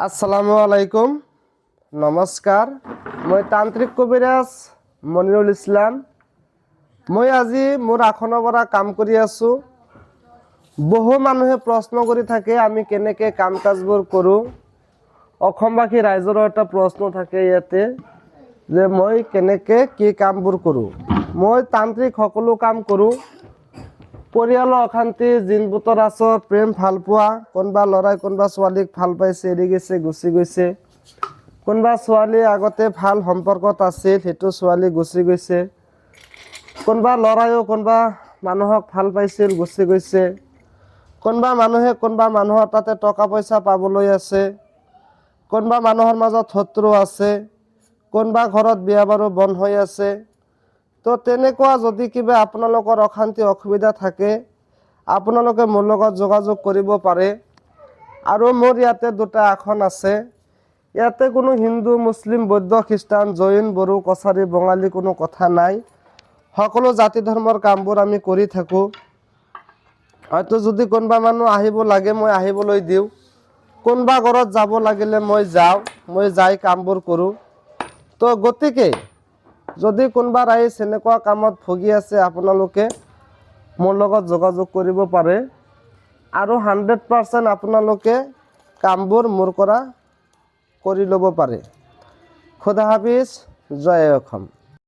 আসসালামু আলাইকুম, নমস্কাৰ। মই তান্ত্ৰিক কবিৰাজ মনিৰুল ইছলাম। মই আজি মোৰ আসনৰ পৰা কাম কৰি আছোঁ। বহু মানুহে প্ৰশ্ন কৰি থাকে আমি কেনেকৈ কাম কাজবোৰ কৰোঁ। অসমবাসী ৰাইজৰো এটা প্ৰশ্ন থাকে ইয়াতে যে মই কেনেকৈ কি কামবোৰ কৰোঁ। মই তান্ত্ৰিক সকলো কাম কৰোঁ। পৰিয়ালৰ অশান্তি, জিন বুতৰ আচৰ, প্ৰেম ভালপোৱা, কোনোবা ল'ৰাই কোনোবা ছোৱালীক ভাল পাইছে, এৰি গৈছে, গুচি গৈছে, কোনোবা ছোৱালী আগতে ভাল সম্পৰ্কত আছিল, সেইটো ছোৱালী গুচি গৈছে, কোনোবা ল'ৰায়ো কোনোবা মানুহক ভাল পাইছিল, গুচি গৈছে, কোনোবা মানুহে কোনোবা মানুহৰ তাতে টকা পইচা পাবলৈ আছে, কোনোবা মানুহৰ মাজত শত্ৰু আছে, কোনোবা ঘৰত বিয়া বাৰু বন্ধ হৈ আছে। তো তেনেকুৱা যদি কিবা আপোনালোকৰ অশান্তি অসুবিধা থাকে, আপোনালোকে মোৰ লগত যোগাযোগ কৰিব পাৰে। আৰু মোৰ ইয়াতে দুটা আসন আছে। ইয়াতে কোনো হিন্দু, মুছলিম, বৌদ্ধ, খ্ৰীষ্টান, জৈন, বড়ো, কছাৰী, বঙালী কোনো কথা নাই। সকলো জাতি ধৰ্মৰ কামবোৰ আমি কৰি থাকোঁ। হয়তো যদি কোনোবা মানুহ আহিব লাগে মই আহিবলৈ দিওঁ, কোনোবা ঘৰত যাব লাগিলে মই যাওঁ, মই যাই কামবোৰ কৰোঁ। তো গতিকে যদি কোনোবা ৰাইজ এনেকুৱা কামত ভুগি আছে, আপোনালোকে মোৰ লগত যোগাযোগ কৰিব পাৰে। আৰু 100% আপোনালোকে কামবোৰ মোৰ পৰা কৰি ল'ব পাৰে। খুদা হাফিজ, জয় অসম।